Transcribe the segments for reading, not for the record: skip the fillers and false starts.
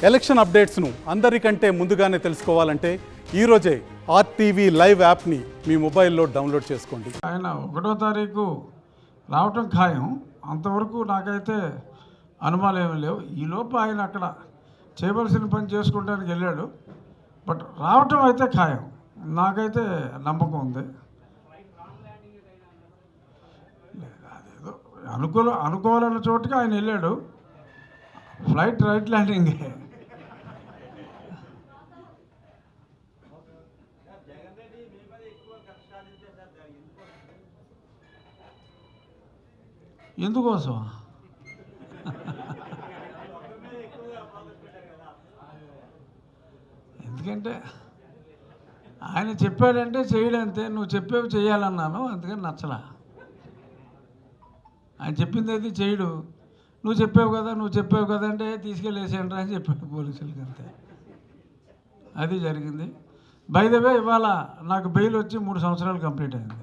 Election అప్డేట్స్ను అందరికంటే ముందుగానే తెలుసుకోవాలంటే ఈరోజే ఆర్టీవీ లైవ్ యాప్ని మీ మొబైల్లో డౌన్లోడ్ చేసుకోండి. ఆయన 1వ తారీఖు రావటం ఖాయం. అంతవరకు నాకైతే అనుమానాలు ఏమీ లేవు. ఈలోపు ఆయన అక్కడ చేయవలసిన పని చేసుకోవడానికి వెళ్ళాడు. బట్ రావటం అయితే ఖాయం, నాకైతే నమ్మకం ఉంది. అదేదో అనుకోవాలన్న చోటుకి ఆయన వెళ్ళాడు. ఫ్లైట్ రైట్ ల్యాండింగే. ఎందుకోసం? ఎందుకంటే ఆయన చెప్పాడంటే చేయడంతే. నువ్వు చెప్పేవి చేయాలన్నాను, అందుకని నచ్చలా. ఆయన చెప్పింది అయితే చేయడు. నువ్వు చెప్పావు కదా అంటే తీసుకెళ్ళేసేయండి అని చెప్పాడు పోలీసులకి, అంతే. అది జరిగింది. బై ద వే ఇవాళ నాకు బెయిల్ వచ్చి 3 సంవత్సరాలు కంప్లీట్ అయింది.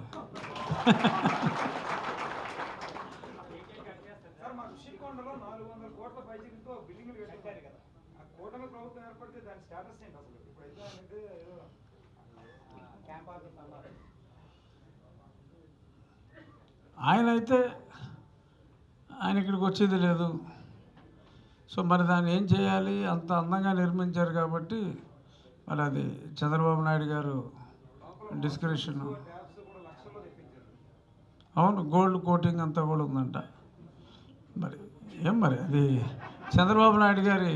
ఆయన ఇక్కడికి వచ్చేది లేదు. సో మరి దాన్ని ఏం చేయాలి? అంత అందంగా నిర్మించారు కాబట్టి మరి అది చంద్రబాబు నాయుడు గారు డిస్క్రిప్షన్. అవును, గోల్డ్ కోటింగ్ అంతా కూడా ఉందంట. మరి అది చంద్రబాబు నాయుడు గారి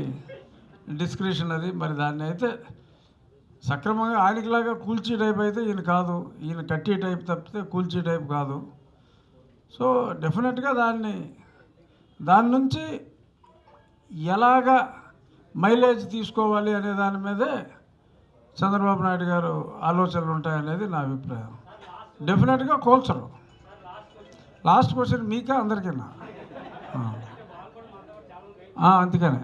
డిస్క్రిప్షన్ అది. మరి దాన్ని అయితే సక్రమంగా ఆయనకిలాగా కూల్చే టైప్ అయితే ఈయన కాదు. ఈయన కట్టే టైప్ తప్పితే కూల్చే టైప్ కాదు. సో డెఫినెట్గా దాని నుంచి ఎలాగా మైలేజ్ తీసుకోవాలి అనే దాని మీదే చంద్రబాబు నాయుడు గారు ఆలోచనలు ఉంటాయనేది నా అభిప్రాయం. డెఫినెట్గా కోల్చరు. లాస్ట్ క్వశ్చన్ మీకా అందరికీనా? అందుకనే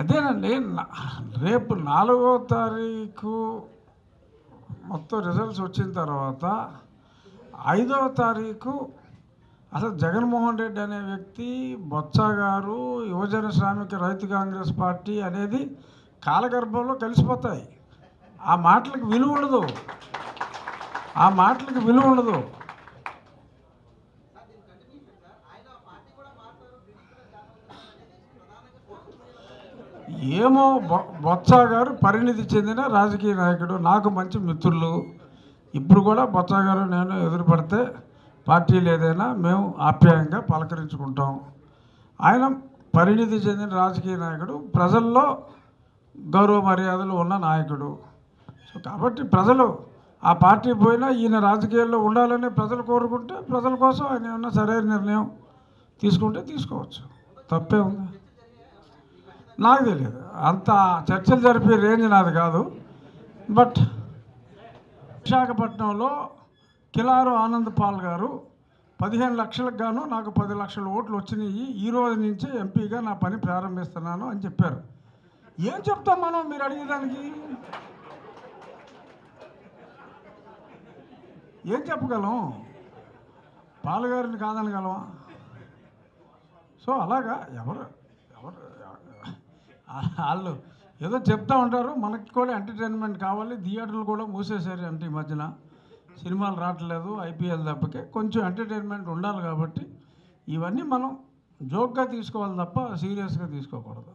అదేనండి. రేపు 4వ తారీఖు మొత్తం రిజల్ట్స్ వచ్చిన తర్వాత 5వ తారీఖు అసలు జగన్మోహన్ రెడ్డి అనే వ్యక్తి, బొత్స గారు, యువజన శ్రామిక రైతు కాంగ్రెస్ పార్టీ అనేది కాలగర్భంలో కలిసిపోతాయి. ఆ మాటలకు విలువ ఉండదు. ఏమో, బొత్స గారు పరిణితి చెందిన రాజకీయ నాయకుడు, నాకు మంచి మిత్రులు. ఇప్పుడు కూడా బొత్స గారు నేను ఎదురుపడితే పార్టీలు ఏదైనా మేము ఆప్యాయంగా పలకరించుకుంటాం. ఆయన పరిణితి చెందిన రాజకీయ నాయకుడు, ప్రజల్లో గౌరవ మర్యాదలు ఉన్న నాయకుడు. సో కాబట్టి ప్రజలు ఆ పార్టీ పోయినా ఈయన రాజకీయాల్లో ఉండాలని ప్రజలు కోరుకుంటే ప్రజల కోసం ఆయన ఏమన్నా సరైన నిర్ణయం తీసుకుంటే తీసుకోవచ్చు. తప్పే ఉంది? నాకు తెలియదు. అంత చర్చలు జరిపే రేంజ్ నాది కాదు. బట్ విశాఖపట్నంలో కిలారు ఆనంద్ పాల్ గారు 15 లక్షలకు గాను నాకు 10 లక్షల ఓట్లు వచ్చినాయి, ఈ రోజు నుంచి ఎంపీగా నా పని ప్రారంభిస్తున్నాను అని చెప్పారు. ఏం చెప్తాం మనం? మీరు అడిగేదానికి ఏం చెప్పగలం? పాల్గారిని కాదనగలమా? సో అలాగా ఎవరు వాళ్ళు ఏదో చెప్తూ ఉంటారు. మనకి కూడా ఎంటర్టైన్మెంట్ కావాలి. థియేటర్లు కూడా మూసేశారు అంటే ఈ మధ్యన సినిమాలు రావట్లేదు, ఐపీఎల్ తప్పకే. కొంచెం ఎంటర్టైన్మెంట్ ఉండాలి కాబట్టి ఇవన్నీ మనం జోక్గా తీసుకోవాలి తప్ప సీరియస్గా తీసుకోకూడదు.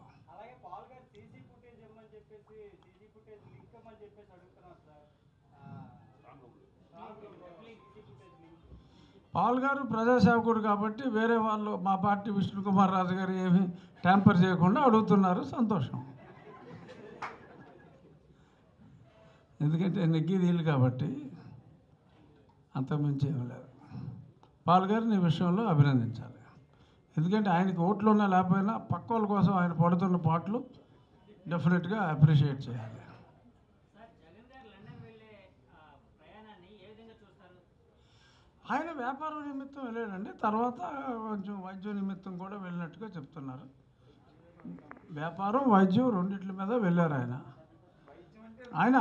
పాల్ గారు ప్రజాసేవకుడు కాబట్టి వేరే వాళ్ళు మా పార్టీ విష్ణుకుమార్ రాజు గారు ఏమీ ట్యాంపర్ చేయకుండా అడుగుతున్నారు. సంతోషం. ఎందుకంటే నెగ్గేది వీళ్ళు కాబట్టి అంతకుమించి ఏమీ లేదు. పాల్ గారిని ఈ విషయంలో అభినందించాలి. ఎందుకంటే ఆయనకి ఓట్లు ఉన్నా లేకపోయినా పక్క వాళ్ళ కోసం ఆయన పడుతున్న పాటలు డెఫినెట్గా అప్రిషియేట్ చేయాలి. ఆయన వ్యాపారం నిమిత్తం వెళ్ళాడండి. తర్వాత కొంచెం వైద్య నిమిత్తం కూడా వెళ్ళినట్టుగా చెప్తున్నారు. వ్యాపారం వైద్యం రెండిట్ల మీద వెళ్ళారు ఆయన. ఆయన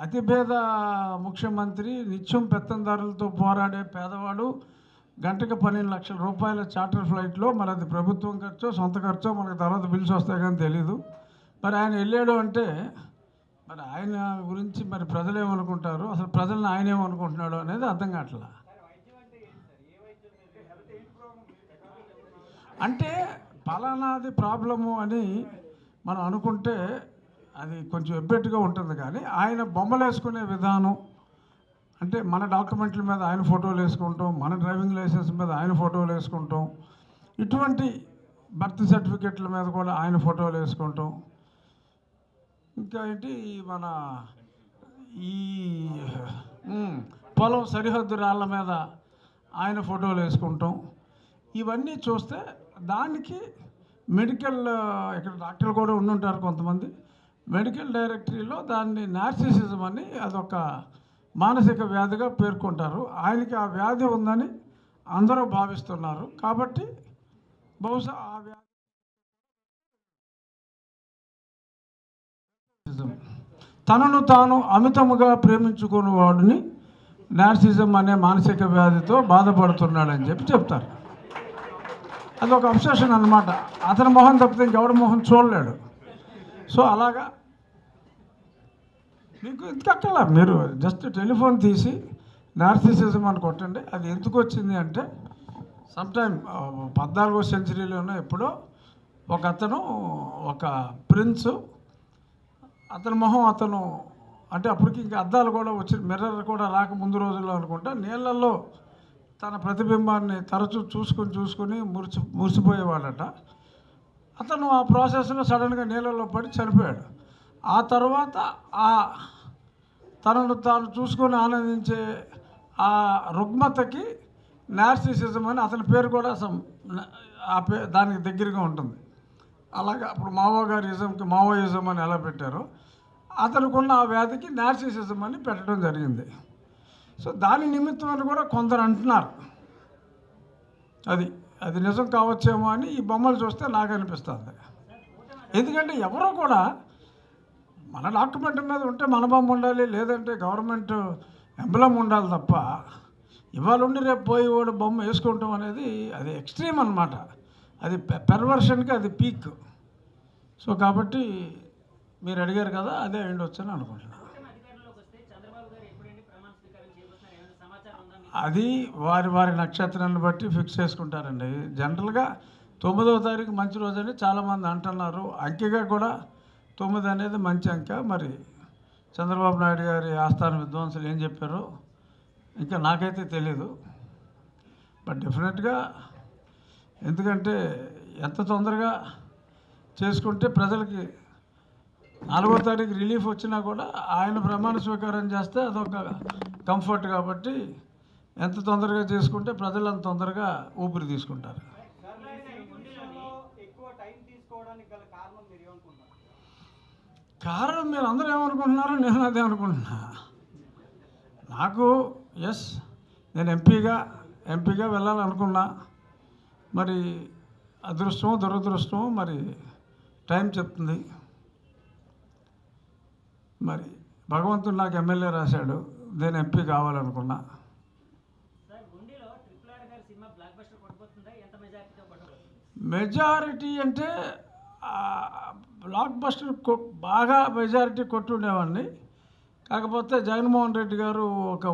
అతిభేద ముఖ్యమంత్రి, నిత్యం పెత్తందారులతో పోరాడే పేదవాడు, గంటకు 12 లక్షల రూపాయల చార్టర్ ఫ్లైట్లో, మరి అది ప్రభుత్వం ఖర్చో సొంత ఖర్చో మనకు తర్వాత బిల్స్ వస్తాయి కానీ తెలీదు. మరి ఆయన వెళ్ళాడు అంటే మరి ఆయన గురించి మరి ప్రజలు ఏమనుకుంటారు, అసలు ప్రజలను ఆయన ఏమనుకుంటున్నాడు అనేది అర్థం కావట్లా. అంటే పలానాది ప్రాబ్లము అని మనం అనుకుంటే అది కొంచెం ఎబ్బెట్టుగా ఉంటుంది. కానీ ఆయన బొమ్మలు వేసుకునే విధానం, అంటే మన డాక్యుమెంట్ల మీద ఆయన ఫోటోలు వేసుకుంటాం, మన డ్రైవింగ్ లైసెన్స్ మీద ఆయన ఫోటోలు వేసుకుంటాం, ఇటువంటి బర్త్ సర్టిఫికెట్ల మీద కూడా ఆయన ఫోటోలు వేసుకుంటాం. ఇంకా ఏంటి మన ఈ పొలం సరిహద్దు రాళ్ళ మీద ఆయన ఫోటోలు వేసుకుంటాం. ఇవన్నీ చూస్తే దానికి మెడికల్, ఇక్కడ డాక్టర్లు కూడా ఉండుంటారు కొంతమంది, మెడికల్ డైరెక్టరీలో దాన్ని నార్సిసిజం అని అదొక మానసిక వ్యాధిగా పేర్కొంటారు. ఆయనకి ఆ వ్యాధి ఉందని అందరూ భావిస్తున్నారు. కాబట్టి బహుశా ఆ వ్యాధి తనను తాను అమితముగా ప్రేమించుకున్న వాడిని నార్సిజం అనే మానసిక వ్యాధితో బాధపడుతున్నాడని చెప్తారు. అదొక అబ్సెషన్ అన్నమాట. అతని మొహం తప్పితే ఇంకెవడి మొహం చూడలేడు. సో అలాగా మీకు ఇంతకల్లా మీరు జస్ట్ టెలిఫోన్ తీసి నార్సిసిజం అని కొట్టండి. అది ఎందుకు వచ్చింది అంటే సమ్టైమ్ 14వ సెంచరీలోనే ఎప్పుడో ఒక అతను, ఒక ప్రిన్సు, అతని మొహం అతను, అంటే అప్పటికి ఇంకా అద్దాలు కూడా వచ్చి మిర్రర్ కూడా రాక ముందు రోజుల్లో అనుకుంటా, నీళ్ళల్లో తన ప్రతిబింబాన్ని తరచూ చూసుకుని మురిసిపోయేవాడట. అతను ఆ ప్రాసెస్లో సడన్గా నీళ్ళల్లో పడి చనిపోయాడు. ఆ తర్వాత తనను తాను చూసుకొని ఆనందించే ఆ రుగ్మతకి నార్సిసిజం అని అతని పేరు కూడా దానికి దగ్గరగా ఉంటుంది. అలాగే అప్పుడు మావోయిజం అని ఎలా పెట్టారో అతనుకున్న ఆ వ్యాధికి నార్సిసిజం అని పెట్టడం జరిగింది. సో దాని నిమిత్తం అని కూడా కొందరు అంటున్నారు. అది నిజం కావచ్చేమో అని ఈ బొమ్మలు చూస్తే నాకు అనిపిస్తుంది. ఎందుకంటే ఎవరో కూడా మన డాక్యుమెంట్ మీద ఉంటే మన బొమ్మ ఉండాలి, లేదంటే గవర్నమెంట్ ఎంబ్లం ఉండాలి తప్ప ఇవాళ ఉండి రేపు పోయి వాడు బొమ్మ వేసుకుంటాం అనేది అది ఎక్స్ట్రీమ్ అన్నమాట. అది పెర్వర్షన్కి అది పీక్. సో కాబట్టి మీరు అడిగారు కదా, అదే అయ్యుండొచ్చు అని అనుకుంటున్నాను. అది వారి నక్షత్రాన్ని బట్టి ఫిక్స్ చేసుకుంటారండి. జనరల్గా 9వ తారీఖు మంచి రోజని చాలామంది అంటున్నారు. అంకెగా కూడా 9 అనేది మంచి అంక. మరి చంద్రబాబు నాయుడు గారి ఆస్థాన విద్వాంసులు ఏం చెప్పారో ఇంకా నాకైతే తెలీదు. బట్ డెఫినెట్గా ఎందుకంటే ఎంత తొందరగా చేసుకుంటే ప్రజలకి 4వ తారీఖు రిలీఫ్ వచ్చినా కూడా ఆయన ప్రమాణ స్వీకారం చేస్తే అదొక కంఫర్ట్. కాబట్టి ఎంత తొందరగా చేసుకుంటే ప్రజలు అంత తొందరగా ఊపిరి తీసుకుంటారు. కారణం మీరు అందరూ ఏమనుకుంటున్నారో నేను అదే అనుకుంటున్నా. నాకు నేను ఎంపీగా వెళ్ళాలనుకున్నా. మరి అదృష్టమో దురదృష్టమో మరి టైం చెప్తుంది. మరి భగవంతుడు నాకు ఎమ్మెల్యే రాశాడు, నేను ఎంపీ కావాలనుకున్నా. మెజారిటీ అంటే బ్లాక్ బస్టర్ బాగా మెజారిటీ కొట్టుండేవాడిని. కాకపోతే జగన్మోహన్ రెడ్డి గారు ఒక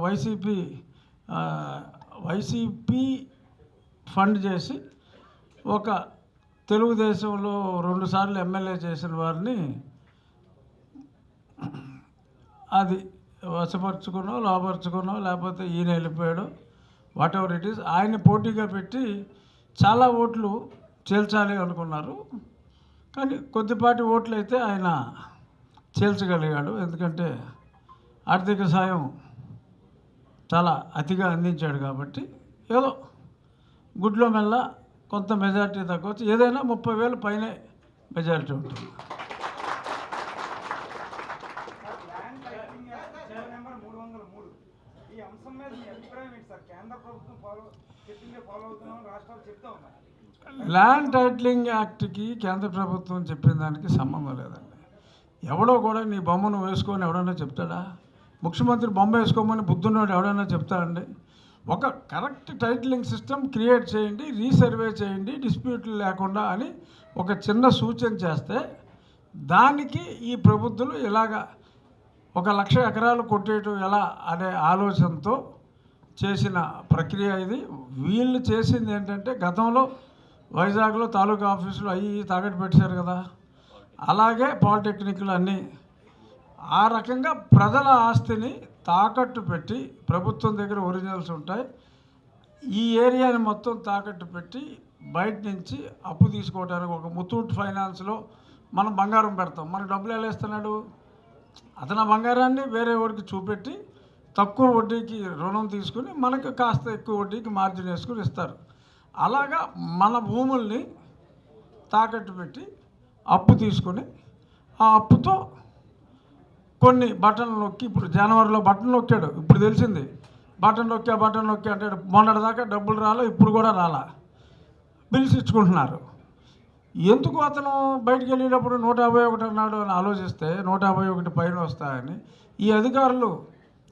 వైసీపీ ఫండ్ చేసి ఒక తెలుగుదేశంలో 2 సార్లు ఎమ్మెల్యే చేసిన వారిని అది వశపరుచుకునో లోపరుచుకునో లేకపోతే ఈయన వెళ్ళిపోయాడు, వాట్ ఎవర్ ఇట్ ఈస్, ఆయన పోటీగా పెట్టి చాలా ఓట్లు చేల్చాలి అనుకున్నారు. కానీ కొద్దిపాటి ఓట్లు అయితే ఆయన చేల్చగలిగాడు. ఎందుకంటే ఆర్థిక సాయం చాలా అతిగా అందించాడు. కాబట్టి ఏదో గుడ్లో మెల్ల కొంత మెజారిటీ తగ్గవచ్చు. ఏదైనా 30,000 పైనే మెజారిటీ ఉంటుంది. ల్యాండ్ టైటిలింగ్ యాక్ట్కి కేంద్ర ప్రభుత్వం చెప్పిన దానికి సంబంధం లేదండి. ఎవడో కూడా నీ బొమ్మ నువ్వు వేసుకొని ఎవడన్నా చెప్తాడా? ముఖ్యమంత్రి బొమ్మ వేసుకోమని బుద్ధున్నోడు ఎవడన్నా చెప్తాడండి? ఒక కరెక్ట్ టైటిలింగ్ సిస్టమ్ క్రియేట్ చేయండి, రీసర్వే చేయండి డిస్ప్యూట్లు లేకుండా అని ఒక చిన్న సూచన చేస్తే దానికి ఈ ప్రభుత్వాలు ఇలాగా 1,00,000 ఎకరాలు కొట్టేయటం ఎలా అనే ఆలోచనతో చేసిన ప్రక్రియ ఇది. వీళ్ళు చేసింది ఏంటంటే గతంలో వైజాగ్లో తాలూకా ఆఫీసులు అవి తాకట్టు పెట్టారు కదా, అలాగే పాలిటెక్నిక్లు అన్నీ ఆ రకంగా ప్రజల ఆస్తిని తాకట్టు పెట్టి, ప్రభుత్వం దగ్గర ఒరిజినల్స్ ఉంటాయి, ఈ ఏరియాని మొత్తం తాకట్టు పెట్టి బయట నుంచి అప్పు తీసుకోవడానికి ఒక ముత్తూట్ ఫైనాన్స్లో మనం బంగారం పెడతాం. మనకు డబ్బులు ఎలా ఇస్తున్నాడు? అతను ఆ బంగారాన్ని వేరే వాడికి చూపెట్టి తక్కువ వడ్డీకి రుణం తీసుకుని మనకు కాస్త ఎక్కువ వడ్డీకి మార్జిన్ వేసుకుని ఇస్తారు. అలాగా మన భూముల్ని తాకట్టు పెట్టి అప్పు తీసుకొని ఆ అప్పుతో కొన్ని బటన్లు నొక్కి, ఇప్పుడు జనవరిలో బటన్ నొక్కాడు, ఇప్పుడు తెలిసింది బటన్ నొక్కా అంటాడు. మొన్నటిదాకా డబ్బులు రాలా, ఇప్పుడు కూడా రాలా, బిల్స్ ఇచ్చుకుంటున్నారు. ఎందుకు అతను బయటికి వెళ్ళేటప్పుడు 151 అన్నాడు అని ఆలోచిస్తే 151 పైన వస్తాయని ఈ అధికారులు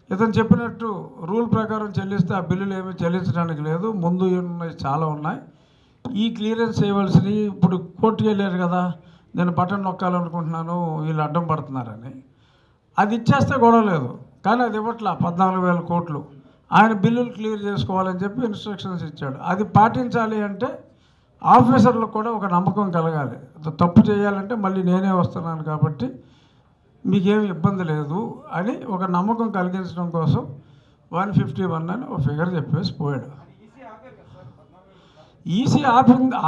ఇతను చెప్పినట్టు రూల్ ప్రకారం చెల్లిస్తే ఆ బిల్లులు ఏమీ చెల్లించడానికి లేదు. ముందు ఉన్నాయి, చాలా ఉన్నాయి. ఈ క్లియరెన్స్ చేయవలసినవి ఇప్పుడు కోర్టుకు వెళ్ళారు కదా, నేను బటన్ నొక్కాలనుకుంటున్నాను, వీళ్ళు అడ్డం పడుతున్నారని. అది ఇచ్చేస్తే గొడవ లేదు, కానీ అది ఇవ్వట్లా. 14,000 కోట్లు ఆయన బిల్లులు క్లియర్ చేసుకోవాలని చెప్పి ఇన్స్ట్రక్షన్స్ ఇచ్చాడు. అది పాటించాలి అంటే ఆఫీసర్లకు కూడా ఒక నమ్మకం కలగాలి. తప్పు చేయాలంటే మళ్ళీ నేనే వస్తున్నాను కాబట్టి మీకేమి ఇబ్బంది లేదు అని ఒక నమ్మకం కలిగించడం కోసం 151 అని ఒక ఫిగర్ చెప్పేసి పోయాడు. ఈసీ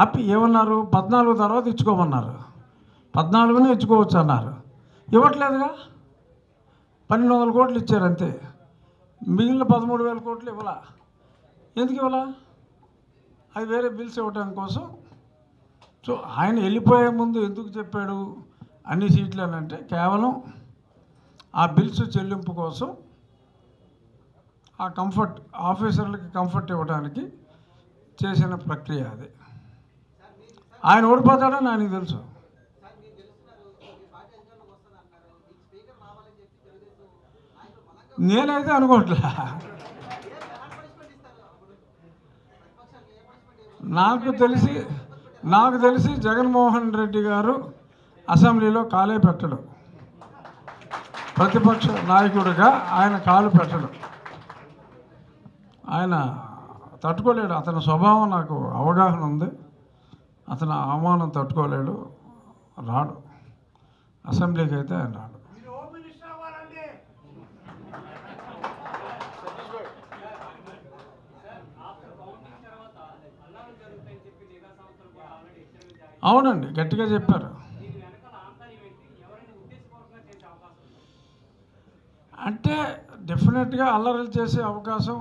ఆపి ఏమన్నారు? 14 తర్వాత ఇచ్చుకోమన్నారు. 14నే ఇచ్చుకోవచ్చు అన్నారు. ఇవ్వట్లేదుగా, 1,200 కోట్లు ఇచ్చారు అంతే. మిగిలిన 13,000 కోట్లు ఇవ్వాల. ఎందుకు ఇవ్వాల? అది వేరే బిల్స్ ఇవ్వడం కోసం. సో ఆయన వెళ్ళిపోయే ముందు ఎందుకు చెప్పాడు అన్ని సీట్లు అని అంటే కేవలం ఆ బిల్స్ చెల్లింపు కోసం, ఆ కంఫర్ట్ ఆఫీసర్లకి కంఫర్ట్ ఇవ్వడానికి చేసిన ప్రక్రియ అది. ఆయన ఓడిపోతాడని ఆయనకు తెలుసు. నేనైతే అనుకోవట్లే. నాకు తెలిసి జగన్మోహన్ రెడ్డి గారు అసెంబ్లీలో కాలే పెట్టడు. ప్రతిపక్ష నాయకుడిగా ఆయన కాలు పెట్టడు. ఆయన తట్టుకోలేడు. అతని స్వభావం నాకు అవగాహన ఉంది. అతను అవమానం తట్టుకోలేడు, రాడు. అసెంబ్లీకి అయితే ఆయన రాడు. అవునండి, గట్టిగా చెప్పారు. అంటే డెఫినెట్గా అల్లర్లు చేసే అవకాశం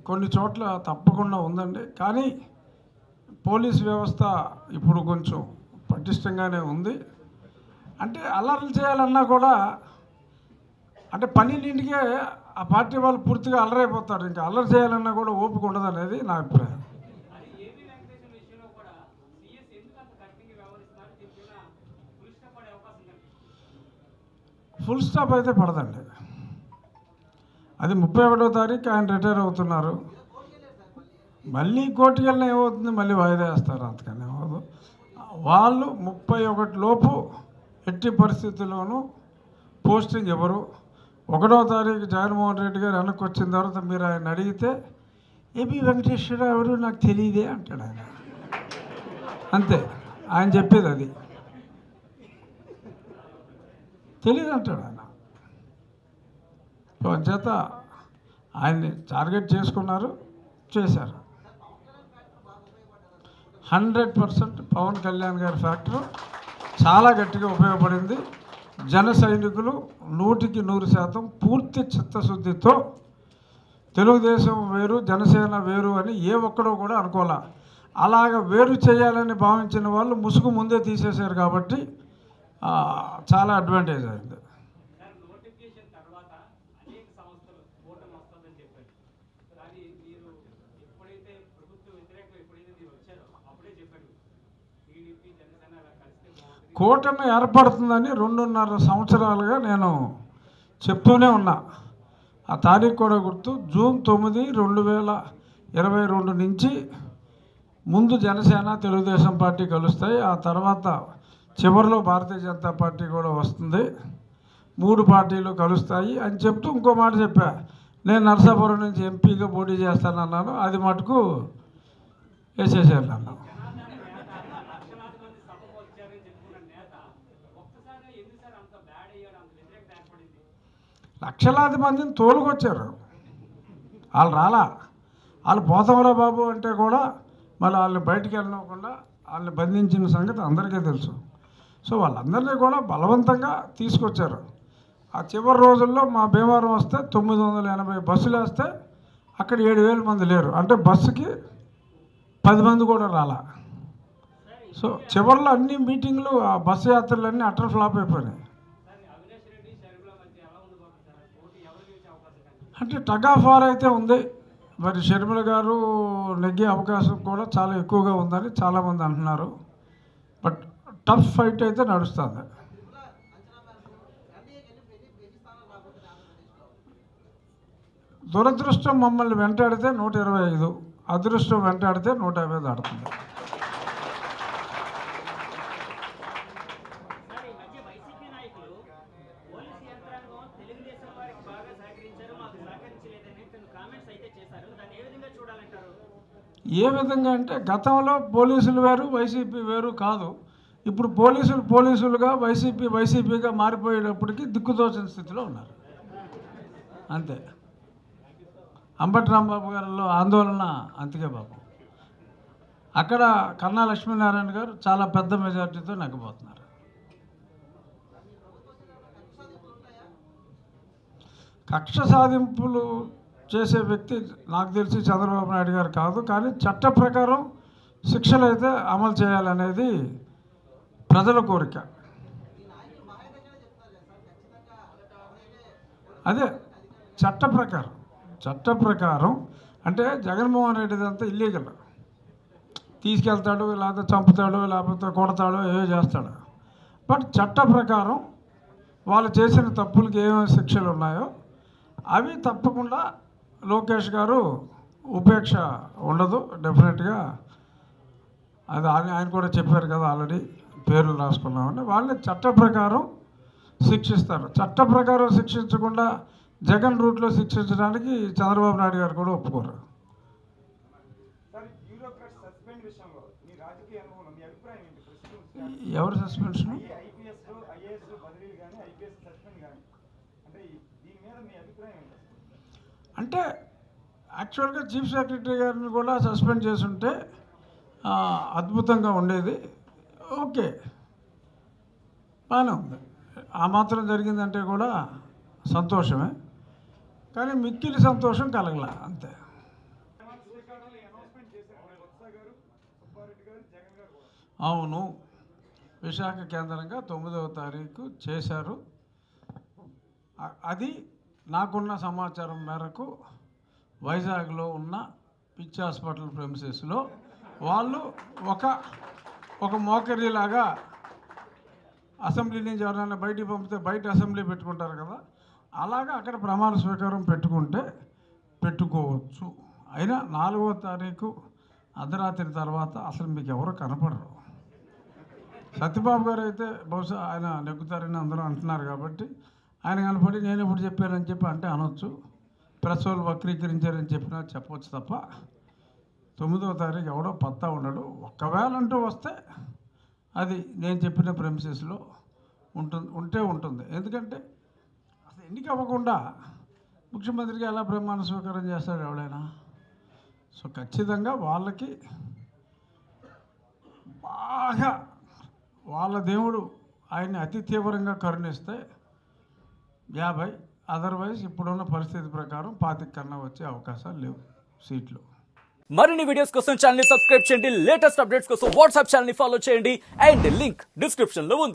కొన్ని చోట్ల తప్పకుండా ఉందండి. కానీ పోలీస్ వ్యవస్థ ఇప్పుడు కొంచెం పటిష్టంగానే ఉంది. అంటే అల్లర్లు చేయాలన్నా కూడా అంటే 12ంటికే ఆ పార్టీ వాళ్ళు పూర్తిగా అల్లరైపోతారు. ఇంకా అల్లరి చేయాలన్నా కూడా ఓపిక ఉండదు అనేది నా అభిప్రాయం. ఫుల్ స్టాప్ అయితే పడదండి. అది 31వ తారీఖు ఆయన రిటైర్ అవుతున్నారు. మళ్ళీ కోర్టుకు వెళ్ళినా ఏమవుతుంది? మళ్ళీ వాయిదా వేస్తారు, అంతకని ఏమవుదు. వాళ్ళు 31 లోపు ఎట్టి పరిస్థితుల్లోనూ పోస్టింగ్ ఇవ్వరు. 1వ తారీఖు జగన్మోహన్ రెడ్డి గారు వెనక్కి వచ్చిన తర్వాత మీరు ఆయన అడిగితే ఏపీ వెంకటేశ్వరరావు ఎవరు నాకు తెలియదే అంటాడు ఆయన. అంతే ఆయన చెప్పేది, అది తెలియదు అంటాడు ఆయన. అంచేత ఆయన్ని టార్గెట్ చేసుకున్నారు, చేశారు. 100% పవన్ కళ్యాణ్ గారి ఫ్యాక్టరు చాలా గట్టిగా ఉపయోగపడింది. జన సైనికులు 100% పూర్తి చిత్తశుద్ధితో తెలుగుదేశం వేరు జనసేన వేరు అని ఏ ఒక్కడో కూడా అనుకోలే. అలాగ వేరు చేయాలని భావించిన వాళ్ళు ముసుగు ముందే తీసేశారు కాబట్టి చాలా అడ్వాంటేజ్ అయింది. కూటమి ఏర్పడుతుందని 2.5 సంవత్సరాలుగా నేను చెప్తూనే ఉన్నా. ఆ తారీఖు కూడా గుర్తు, జూన్ 9, 2022 నుంచి ముందు జనసేన తెలుగుదేశం పార్టీ కలుస్తాయి, ఆ తర్వాత చివరిలో భారతీయ జనతా పార్టీ కూడా వస్తుంది, 3 పార్టీలు కలుస్తాయి అని చెప్తూ ఇంకో మాట చెప్పా. నేను నరసాపురం నుంచి ఎంపీగా పోటీ చేస్తానన్నాను, అది మటుకు వేసేసారు నన్ను. లక్షలాది మందిని తోలుకొచ్చారు, వాళ్ళు రాలా. వాళ్ళు పోతామరా బాబు అంటే కూడా మళ్ళీ వాళ్ళని బయటికి వెళ్ళకుండా వాళ్ళని బంధించిన సంగతి అందరికీ తెలుసు. సో వాళ్ళందరినీ కూడా బలవంతంగా తీసుకొచ్చారు. ఆ చివరి రోజుల్లో మా భీమవరం వస్తే 980 బస్సులు వేస్తే అక్కడ 7,000 మంది లేరు, అంటే బస్సుకి 10 మంది కూడా రాలా. సో చివరిలో అన్ని మీటింగ్లు, ఆ బస్సు యాత్రలన్నీ అటర్ ఫ్లాప్ అయిపోయినాయి. అంటే టగ్ ఆఫ్ వార్ అయితే ఉంది. మరి షర్మిల గారు నెగ్గే అవకాశం కూడా చాలా ఎక్కువగా ఉందని చాలామంది అంటున్నారు. బట్ టఫ్ ఫైట్ అయితే నడుస్తుంది. దురదృష్టం మమ్మల్ని వెంటాడితే 125, అదృష్టం వెంటాడితే 150 దాడుతుంది. ఏ విధంగా అంటే గతంలో పోలీసులు వేరు, వైసీపీ వేరు కాదు. ఇప్పుడు పోలీసులుగా, వైసీపీగా మారిపోయేటప్పటికి దిక్కుతోచని స్థితిలో ఉన్నారు, అంతే. అంబటి రాంబాబు గారిలో ఆందోళన అంతకే బాబు. అక్కడ కన్నా లక్ష్మీనారాయణ గారు చాలా పెద్ద మెజార్టీతో నెగ్గబోతున్నారు. కక్ష సాధింపులు చేసే వ్యక్తి నాకు తెలిసి చంద్రబాబు నాయుడు గారు కాదు. కానీ చట్ట ప్రకారం శిక్షలు అయితే అమలు చేయాలనేది ప్రజల కోరిక. అదే చట్ట ప్రకారం అంటే జగన్మోహన్ రెడ్డిది అంతా ఇల్లీగల్. తీసుకెళ్తాడు, లేకపోతే చంపుతాడు, లేకపోతే కొడతాడు, ఏవో చేస్తాడు. బట్ చట్ట ప్రకారం వాళ్ళు చేసిన తప్పులకి ఏమేమి శిక్షలు ఉన్నాయో అవి తప్పకుండా లోకేష్ గారు ఉపేక్ష ఉండదు డెఫినెట్గా. అది ఆయన కూడా చెప్పారు కదా, ఆల్రెడీ పేర్లు రాసుకున్నామని. వాళ్ళని చట్ట ప్రకారం శిక్షిస్తారు. చట్ట ప్రకారం శిక్షించకుండా జగన్ రూట్లో శిక్షించడానికి చంద్రబాబు నాయుడు గారు కూడా ఒప్పుకోరు. ఎవరు సస్పెన్షన్? అంటే యాక్చువల్గా చీఫ్ సెక్రటరీ గారిని కూడా సస్పెండ్ చేసుంటే అద్భుతంగా ఉండేది. ఓకే, బాగానే ఉంది. ఆ మాత్రం జరిగిందంటే కూడా సంతోషమే, కానీ మిక్కిలి సంతోషం కలగల, అంతే. అవును, విశాఖ కేంద్రంగా 9వ తారీఖు చేశారు. అది నాకున్న సమాచారం మేరకు వైజాగ్లో ఉన్న పిచ్ హాస్పిటల్ ప్రెమిసెస్లో వాళ్ళు ఒక మోకరీలాగా అసెంబ్లీ నుంచి ఎవరైనా బయటికి పంపితే బయట అసెంబ్లీ పెట్టుకుంటారు కదా, అలాగా అక్కడ ప్రమాణ స్వీకారం పెట్టుకోవచ్చు. అయినా 4వ తారీఖు అర్ధరాత్రి తర్వాత అసలు మీకు ఎవరు కనపడరు. సత్యబాబు గారు అయితే బహుశా ఆయన నెగ్గుతారని అందరూ అంటున్నారు కాబట్టి ఆయన కనపడి నేను ఎప్పుడు చెప్పానని చెప్పి అంటే అనొచ్చు. ప్రెస్ వాళ్ళు వక్రీకరించారని చెప్పినా చెప్పవచ్చు తప్ప 9వ తారీఖు ఎవడో పత్తా ఉండడు. ఒకవేళ అంటూ వస్తే అది నేను చెప్పిన ప్రెమిసెస్లో ఉంటుంది. ఎందుకంటే అసలు ఎన్నిక అవ్వకుండా ముఖ్యమంత్రికి ఎలా ప్రమాణ స్వీకారం చేస్తాడు ఎవడైనా? సో ఖచ్చితంగా వాళ్ళకి బాగా వాళ్ళ దేవుడు ఆయన్ని అతి తీవ్రంగా కరుణిస్తే 50, అదర్వైజ్ ఇప్పుడున్న పరిస్థితి ప్రకారం 25 కన్నా వచ్చే అవకాశాలు లేవు సీట్లు. మరిన్ని వీడియోస్ కోసం ఛానల్ ని సబ్స్క్రైబ్ చేయండి. లేటెస్ట్ అప్డేట్స్ కోసం వాట్సాప్ ఛానల్ ని ఫాలో చేయండి. అండ్ లింక్ డిస్క్రిప్షన్ లో ఉంది.